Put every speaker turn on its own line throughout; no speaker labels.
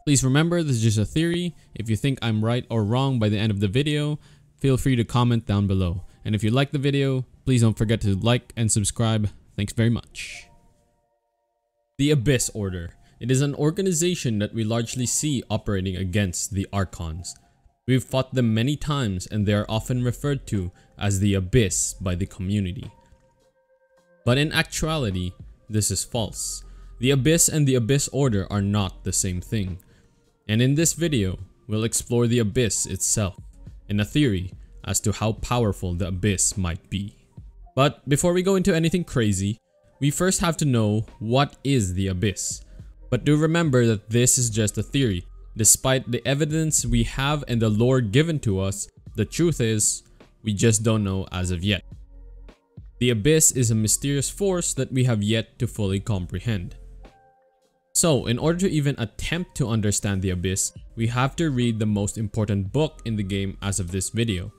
Please remember, this is just a theory. If you think I'm right or wrong by the end of the video, feel free to comment down below. And if you like the video, please don't forget to like and subscribe. Thanks very much. The Abyss Order. It is an organization that we largely see operating against the Archons. We've fought them many times and they are often referred to as the Abyss by the community. But in actuality, this is false. The Abyss and the Abyss Order are not the same thing. And in this video, we'll explore the Abyss itself and a theory as to how powerful the Abyss might be. But before we go into anything crazy, we first have to know what is the Abyss. But do remember that this is just a theory. Despite the evidence we have and the lore given to us, the truth is, we just don't know as of yet. The Abyss is a mysterious force that we have yet to fully comprehend. So, in order to even attempt to understand the Abyss, we have to read the most important book in the game as of this video.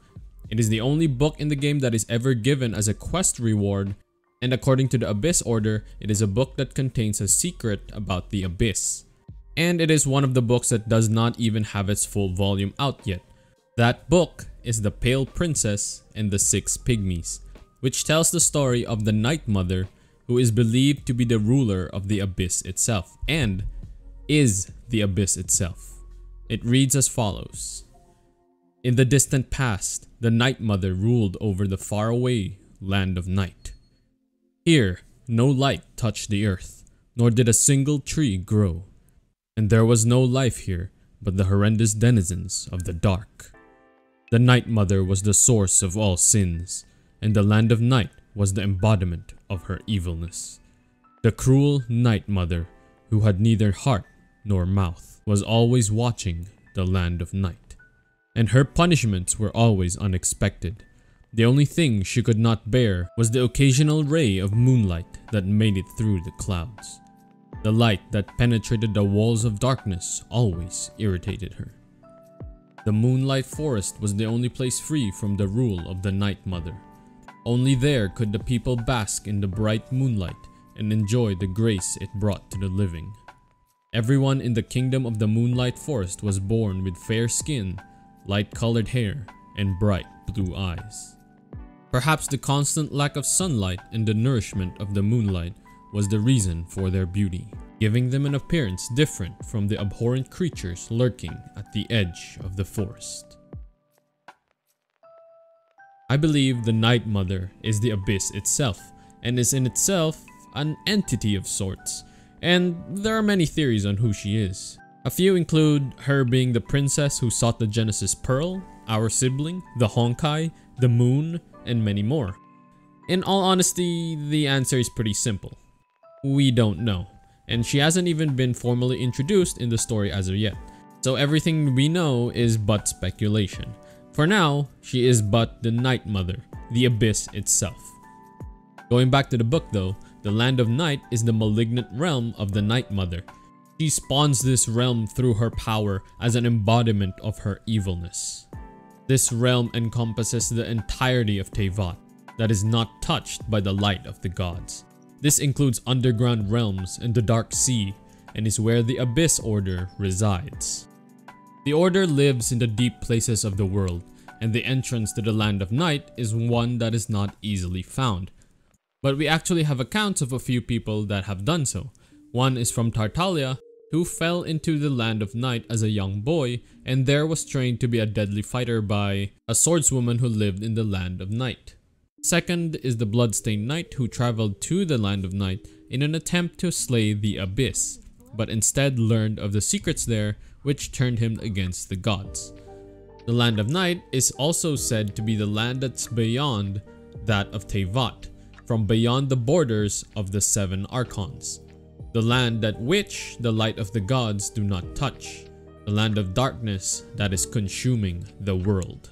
It is the only book in the game that is ever given as a quest reward, and according to the Abyss Order, it is a book that contains a secret about the Abyss. And it is one of the books that does not even have its full volume out yet. That book is The Pale Princess and the Six Pygmies, which tells the story of the Night Mother, who is believed to be the ruler of the Abyss itself, and is the Abyss itself. It reads as follows. In the distant past, the Night Mother ruled over the faraway land of night. Here, no light touched the earth, nor did a single tree grow. And there was no life here but the horrendous denizens of the dark. The Night Mother was the source of all sins, and the land of night was the embodiment of her evilness. The cruel Night Mother, who had neither heart nor mouth, was always watching the land of night. And her punishments were always unexpected. The only thing she could not bear was the occasional ray of moonlight that made it through the clouds. The light that penetrated the walls of darkness always irritated her. The Moonlight Forest was the only place free from the rule of the Night Mother. Only there could the people bask in the bright moonlight and enjoy the grace it brought to the living. Everyone in the kingdom of the Moonlight Forest was born with fair skin, light-colored hair, and bright blue eyes. Perhaps the constant lack of sunlight and the nourishment of the moonlight was the reason for their beauty, giving them an appearance different from the abhorrent creatures lurking at the edge of the forest. I believe the Night Mother is the Abyss itself, and is in itself an entity of sorts, and there are many theories on who she is. A few include her being the princess who sought the Genesis Pearl, our sibling, the Honkai, the Moon, and many more. In all honesty, the answer is pretty simple. We don't know, and she hasn't even been formally introduced in the story as of yet, so everything we know is but speculation. For now, she is but the Night Mother, the Abyss itself. Going back to the book though, the Land of Night is the malignant realm of the Night Mother. She spawns this realm through her power as an embodiment of her evilness. This realm encompasses the entirety of Teyvat that is not touched by the light of the gods. This includes underground realms and the Dark Sea, and is where the Abyss Order resides. The Order lives in the deep places of the world, and the entrance to the Land of Night is one that is not easily found. But we actually have accounts of a few people that have done so. One is from Tartaglia, who fell into the Land of Night as a young boy, and there was trained to be a deadly fighter by a swordswoman who lived in the Land of Night. Second is the Bloodstained Knight, who traveled to the Land of Night in an attempt to slay the Abyss, but instead learned of the secrets there, which turned him against the gods. The Land of Night is also said to be the land that's beyond that of Teyvat, from beyond the borders of the 7 Archons. The land at which the light of the gods do not touch. The land of darkness that is consuming the world.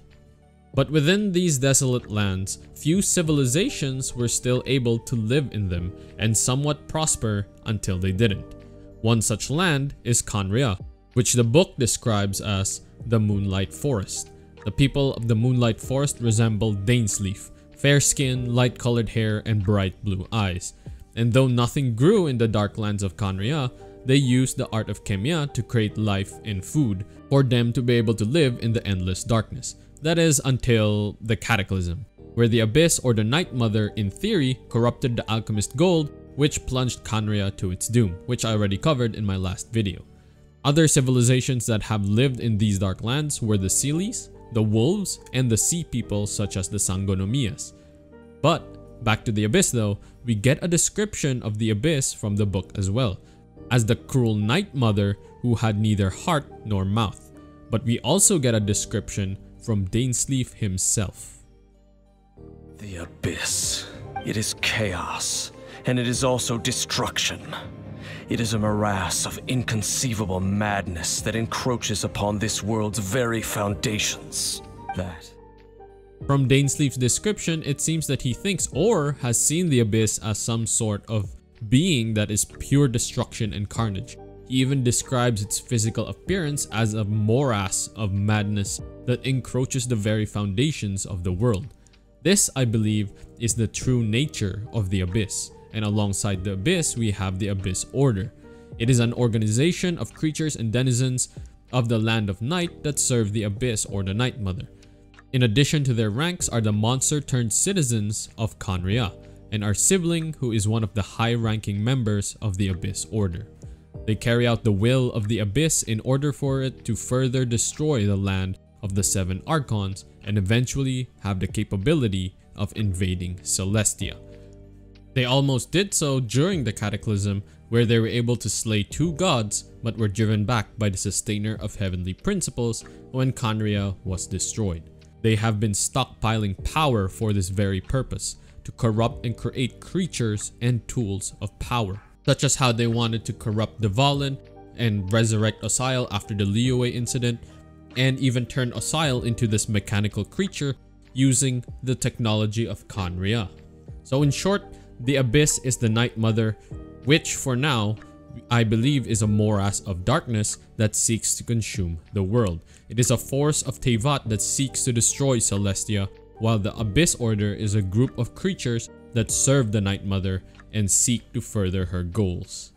But within these desolate lands, few civilizations were still able to live in them and somewhat prosper until they didn't. One such land is Khaenri'ah, which the book describes as the Moonlight Forest. The people of the Moonlight Forest resemble Dainsleif, fair skin, light colored hair, and bright blue eyes. And though nothing grew in the dark lands of Khaenri'ah, they used the art of Kemia to create life and food for them to be able to live in the endless darkness. That is until the Cataclysm, where the Abyss or the Night Mother in theory corrupted the alchemist gold, which plunged Khaenri'ah to its doom, which I already covered in my last video. Other civilizations that have lived in these dark lands were the Sealies, the Wolves, and the Sea People such as the Sangonomias. But back to the Abyss though, we get a description of the Abyss from the book as well, as the cruel Night Mother who had neither heart nor mouth. But we also get a description from Dainsleif himself.
The Abyss. It is chaos, and it is also destruction. It is a morass of inconceivable madness that encroaches upon this world's very foundations.
From Dainsleif's description, it seems that he thinks or has seen the Abyss as some sort of being that is pure destruction and carnage. He even describes its physical appearance as a morass of madness that encroaches the very foundations of the world. This, I believe, is the true nature of the Abyss. And alongside the Abyss, we have the Abyss Order. It is an organization of creatures and denizens of the Land of Night that serve the Abyss or the Night Mother. In addition to their ranks are the monster-turned-citizens of Khaenri'ah, and our sibling who is one of the high-ranking members of the Abyss Order. They carry out the will of the Abyss in order for it to further destroy the land of the 7 Archons and eventually have the capability of invading Celestia. They almost did so during the Cataclysm, where they were able to slay 2 gods but were driven back by the Sustainer of Heavenly Principles when Khaenri'ah was destroyed. They have been stockpiling power for this very purpose, to corrupt and create creatures and tools of power, such as how they wanted to corrupt the Valen and resurrect Osail after the Liyue incident, and even turn Osail into this mechanical creature using the technology of Khaenri'ah. So in short, the Abyss is the Night Mother, which for now, I believe is a morass of darkness that seeks to consume the world. It is a force of Teyvat that seeks to destroy Celestia, while the Abyss Order is a group of creatures that serve the Night Mother and seek to further her goals.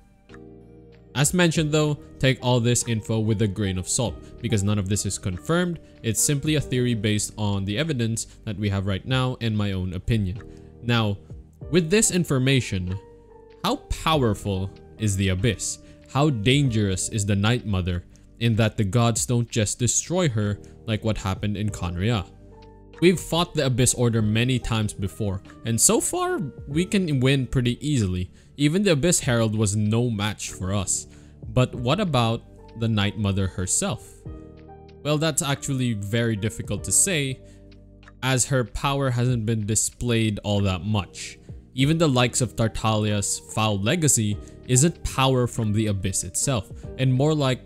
As mentioned though, take all this info with a grain of salt, because none of this is confirmed. It's simply a theory based on the evidence that we have right now and my own opinion. Now, with this information, how powerful is the Abyss? How dangerous is the Night Mother in that the gods don't just destroy her like what happened in Khaenri'ah? We've fought the Abyss Order many times before, and so far we can win pretty easily. Even the Abyss Herald was no match for us. But what about the Night Mother herself? Well, that's actually very difficult to say, as her power hasn't been displayed all that much. Even the likes of Tartalia's foul legacy isn't power from the Abyss itself, and more like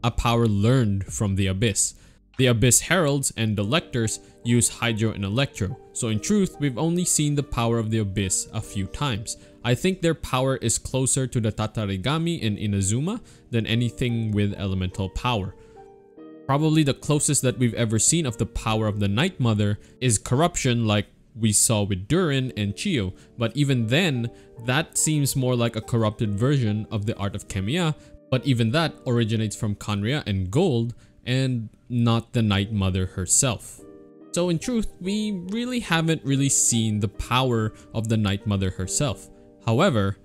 a power learned from the Abyss. The Abyss Heralds and the Lectors use Hydro and Electro, so in truth, we've only seen the power of the Abyss a few times. I think their power is closer to the Tatarigami in Inazuma than anything with elemental power. Probably the closest that we've ever seen of the power of the Night Mother is corruption, like we saw with Durin and Chiyo, but even then, that seems more like a corrupted version of the art of Kemia, but even that originates from Khaenri'ah and Gold, and not the Night Mother herself. So in truth, we really haven't seen the power of the Night Mother herself. However,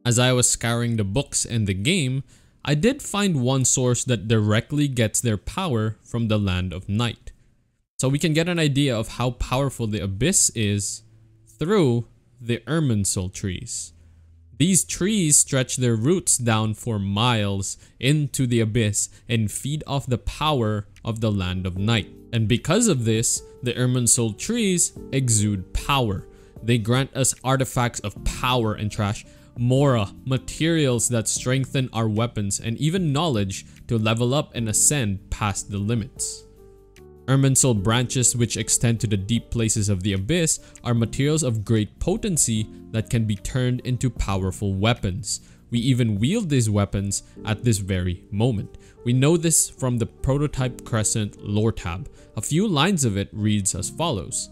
as I was scouring the books and the game, I did find one source that directly gets their power from the Land of Night. So we can get an idea of how powerful the Abyss is through the Irminsul trees. These trees stretch their roots down for miles into the Abyss and feed off the power of the Land of Night. And because of this, the Irminsul trees exude power. They grant us artifacts of power and trash, mora, materials that strengthen our weapons, and even knowledge to level up and ascend past the limits. Irminsul branches, which extend to the deep places of the Abyss, are materials of great potency that can be turned into powerful weapons. We even wield these weapons at this very moment. We know this from the Prototype Crescent lore tab. A few lines of it reads as follows.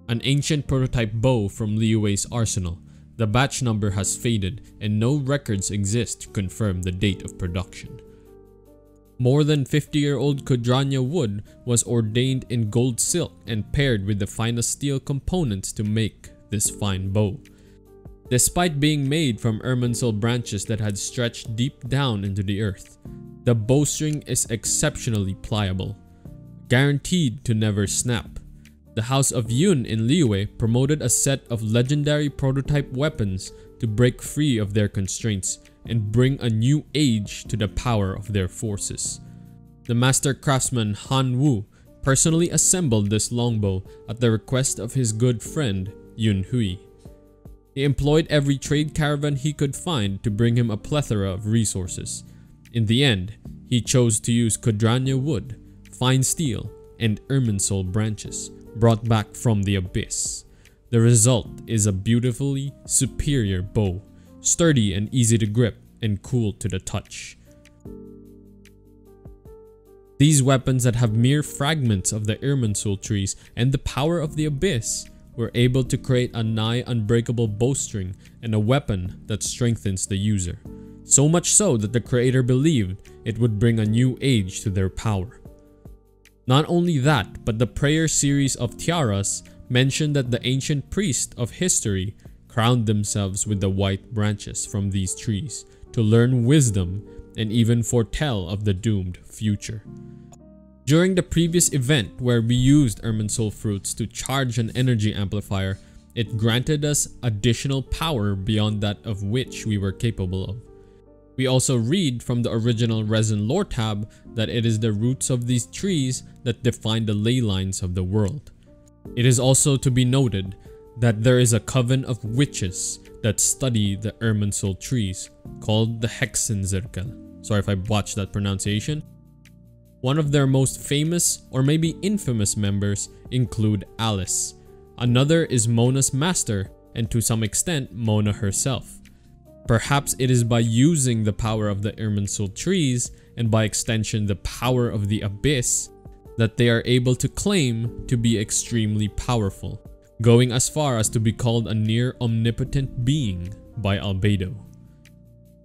An ancient prototype bow from Liyue's arsenal. The batch number has faded and no records exist to confirm the date of production. More than 50-year-old Kodranya wood was ordained in gold silk and paired with the finest steel components to make this fine bow. Despite being made from Irminsul branches that had stretched deep down into the earth, the bowstring is exceptionally pliable, guaranteed to never snap. The House of Yun in Liyue promoted a set of legendary prototype weapons to break free of their constraints and bring a new age to the power of their forces. The master craftsman Han Wu personally assembled this longbow at the request of his good friend Yun Hui. He employed every trade caravan he could find to bring him a plethora of resources. In the end, he chose to use Kodranya wood, fine steel, and Irminsul branches brought back from the abyss. The result is a beautifully superior bow, sturdy and easy to grip and cool to the touch. These weapons that have mere fragments of the Irminsul trees and the power of the abyss were able to create a nigh unbreakable bowstring and a weapon that strengthens the user. So much so that the creator believed it would bring a new age to their power. Not only that, but the prayer series of tiaras mentioned that the ancient priests of history crowned themselves with the white branches from these trees to learn wisdom and even foretell of the doomed future. During the previous event where we used Irminsul fruits to charge an energy amplifier, it granted us additional power beyond that of which we were capable of. We also read from the original resin lore tab that it is the roots of these trees that define the ley lines of the world. It is also to be noted that there is a coven of witches that study the Irminsul trees called the Hexenzirkel. Sorry if I botched that pronunciation. One of their most famous or maybe infamous members include Alice. Another is Mona's master and to some extent Mona herself. Perhaps it is by using the power of the Irminsul trees and by extension the power of the abyss that they are able to claim to be extremely powerful, going as far as to be called a near omnipotent being by Albedo.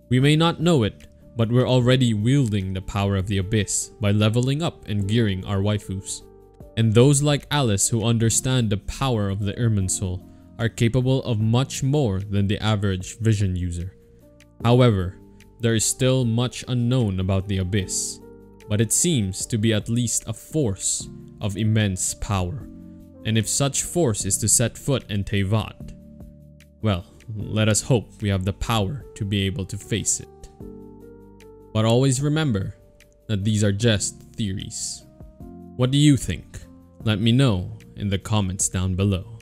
We may not know it, but we're already wielding the power of the abyss by leveling up and gearing our waifus. And those like Alice who understand the power of the Irminsul are capable of much more than the average vision user. However, there is still much unknown about the abyss, but it seems to be at least a force of immense power. And if such force is to set foot in Teyvat, well, let us hope we have the power to be able to face it. But always remember that these are just theories. What do you think? Let me know in the comments down below.